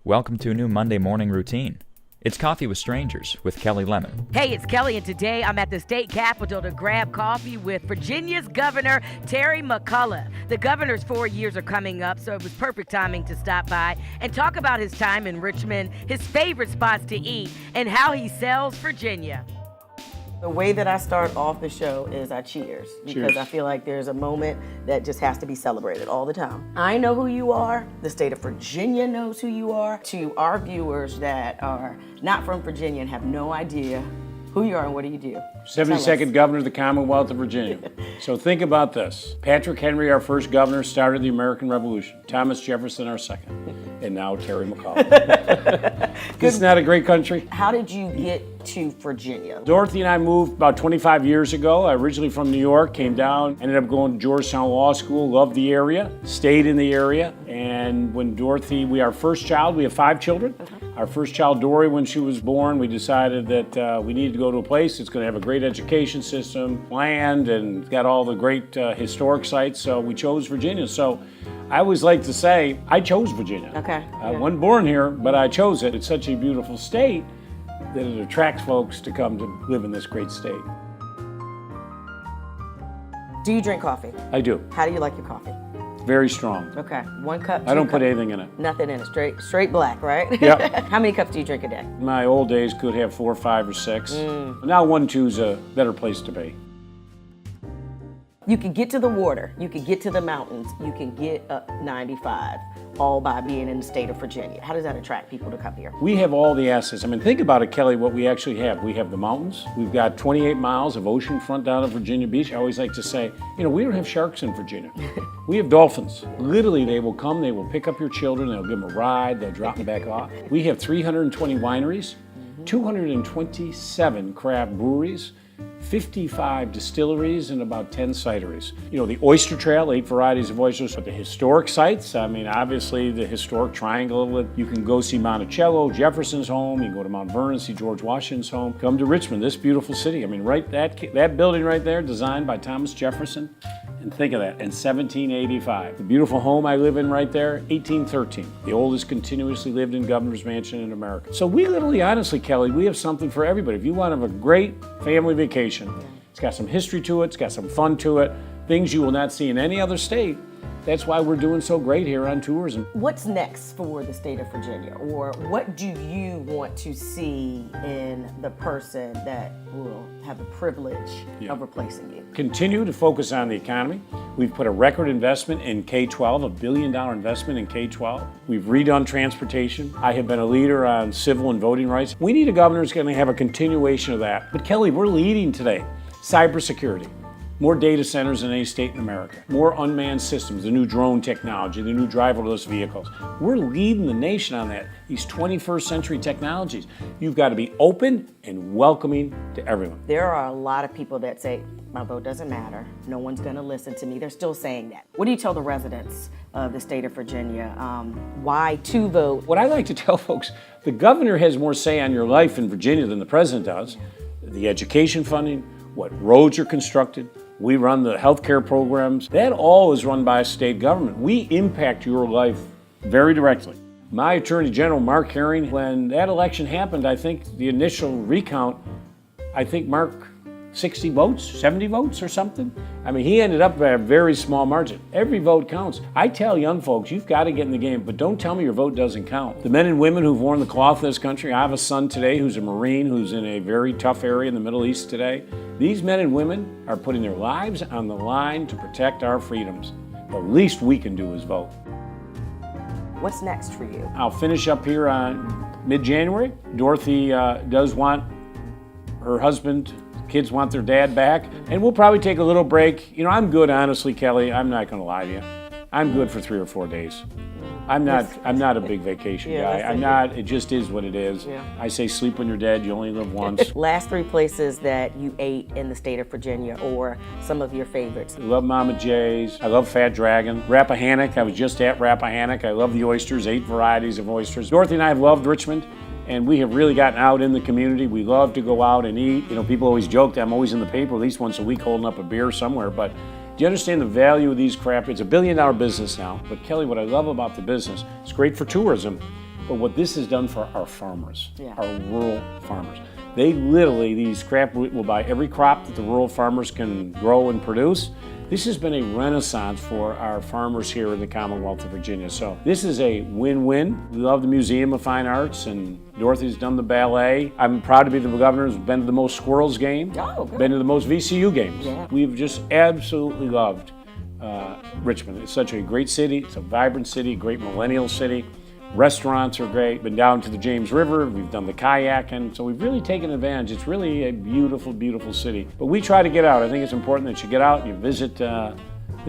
Welcome to a new Monday morning routine. It's Coffee with Strangers with Kelli Lemon. Hey, it's Kelli, and today I'm at the state capitol to grab coffee with Virginia's Governor Terry McAuliffe. The governor's 4 years are coming up, so it was perfect timing to stop by and talk about his time in Richmond, his favorite spots to eat, and how he sells Virginia. The way that I start off the show is I cheers, because I feel like there's a moment that just has to be celebrated all the time. I know who you are, the state of Virginia knows who you are. To our viewers that are not from Virginia and have no idea who you are and what do you do? 72nd governor of the Commonwealth of Virginia. So think about this. Patrick Henry, our first governor, started the American Revolution. Thomas Jefferson, our second. And now Terry McAuliffe. Isn't that a great country? How did you get to Virginia? Dorothy and I moved about 25 years ago. I originally from New York, came down, ended up going to Georgetown Law School, loved the area, stayed in the area. And when Dorothy, our first child, we have 5 children. Our first child, Dory, when she was born, we decided that we needed to go to a place that's going to have a great education system, land, and got all the great historic sites. So we chose Virginia. So I always like to say, I chose Virginia. Okay. I wasn't born here, but I chose it. It's such a beautiful state that it attracts folks to come to live in this great state. Do you drink coffee? I do. How do you like your coffee? Very strong. Okay. 1 cup, 2 I don't cup? put anything in it. Nothing in it. Straight black, right? Yep. How many cups do you drink a day? In my old days could have 4, 5, or 6. Now 1, 2 is a better place to be. You can get to the water, you can get to the mountains, you can get up 95, all by being in the state of Virginia. How does that attract people to come here? We have all the assets. I mean, think about it, Kelly, what we actually have. We have the mountains. We've got 28 miles of ocean front down at Virginia Beach. I always like to say, we don't have sharks in Virginia. We have dolphins. Literally, they will come, they will pick up your children, they'll give them a ride, they'll drop them back off. We have 320 wineries, 227 craft breweries, 55 distilleries, and about 10 cideries. The Oyster Trail, 8 varieties of oysters. But the historic sites, obviously the historic triangle. You can go see Monticello, Jefferson's home. You can go to Mount Vernon, see George Washington's home. Come to Richmond, this beautiful city. Right, that building right there, designed by Thomas Jefferson. And think of that, in 1785. The beautiful home I live in right there, 1813. The oldest continuously lived in governor's mansion in America. So we literally, honestly, Kelly, we have something for everybody. If you want to have a great family vacation, it's got some history to it, it's got some fun to it, things you will not see in any other state. That's why we're doing so great here on tourism. What's next for the state of Virginia? Or what do you want to see in the person that will have the privilege of replacing you? Continue to focus on the economy. We've put a record investment in K-12, $1 billion investment in K-12. We've redone transportation. I have been a leader on civil and voting rights. We need a governor who's going to have a continuation of that. But Kelly, we're leading today. Cybersecurity. More data centers than any state in America. More unmanned systems, the new drone technology, the new driverless vehicles. We're leading the nation on that, these 21st century technologies. You've got to be open and welcoming to everyone. There are a lot of people that say, my vote doesn't matter. No one's going to listen to me. They're still saying that. What do you tell the residents of the state of Virginia? Why to vote? What I like to tell folks, the governor has more say on your life in Virginia than the president does. The education funding, what roads are constructed, we run the healthcare programs. That all is run by a state government. We impact your life very directly. My Attorney General, Mark Herring, when that election happened, I think the initial recount, Mark 60 votes, 70 votes or something. He ended up by a very small margin. Every vote counts. I tell young folks, you've got to get in the game, but don't tell me your vote doesn't count. The men and women who've worn the cloth of this country, I have a son today who's a Marine, who's in a very tough area in the Middle East today. These men and women are putting their lives on the line to protect our freedoms. The least we can do is vote. What's next for you? I'll finish up here on mid-January. Dorothy does want her husband, kids want their dad back, and we'll probably take a little break. I'm good, honestly, Kelly. I'm not going to lie to you. I'm good for 3 or 4 days. I'm not a big vacation guy. I'm not, it just is what it is. Yeah. I say sleep when you're dead, you only live once. Last 3 places that you ate in the state of Virginia, or some of your favorites. I love Mama J's. I love Fat Dragon. Rappahannock, I was just at Rappahannock. I love the oysters, 8 varieties of oysters. Dorothy and I have loved Richmond, and we have really gotten out in the community. We love to go out and eat. People always joke that I'm always in the paper at least once a week holding up a beer somewhere, but do you understand the value of these craft? It's a $1 billion business now. But Kelly, what I love about the business, it's great for tourism, but what this has done for our farmers, Yeah. our rural farmers. They literally, these crop will buy every crop that the rural farmers can grow and produce. This has been a renaissance for our farmers here in the Commonwealth of Virginia. So this is a win-win. We love the Museum of Fine Arts, and Dorothy's done the ballet. I'm proud to be the governor who's been to the most squirrels games, been to the most VCU games. Yeah. We've just absolutely loved Richmond. It's such a great city. It's a vibrant city, a great millennial city. Restaurants are great. Been down to the James River. We've done the kayaking. So we've really taken advantage. It's really a beautiful, beautiful city. But we try to get out. I think it's important that you get out and you visit the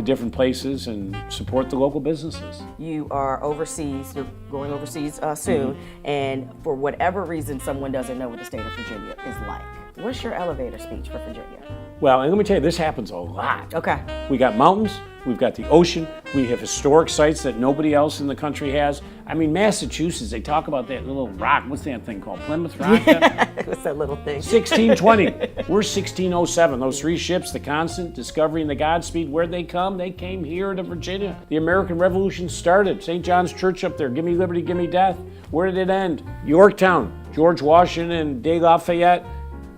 different places and support the local businesses. You are overseas, you're going overseas soon, and for whatever reason someone doesn't know what the state of Virginia is like. What's your elevator speech for Virginia? Well, and let me tell you, this happens a lot. Okay. We got mountains, we've got the ocean, we have historic sites that nobody else in the country has. I mean, Massachusetts, they talk about that little rock, what's that thing called, Plymouth Rock? What's that little thing? 1620. We're 1607. Those three ships, the Constant, Discovery, and the Godspeed, where'd they come? They came here to Virginia. The American Revolution started. St. John's Church up there, give me liberty, give me death. Where did it end? Yorktown, George Washington and De Lafayette,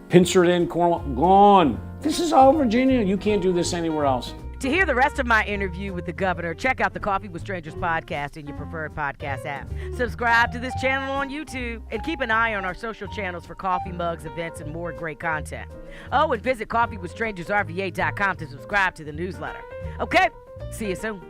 pincered in Cornwall, gone. This is all Virginia. You can't do this anywhere else. To hear the rest of my interview with the governor, check out the Coffee with Strangers podcast in your preferred podcast app. Subscribe to this channel on YouTube and keep an eye on our social channels for coffee mugs, events, and more great content. Oh, and visit coffeewithstrangersrva.com to subscribe to the newsletter. Okay, see you soon.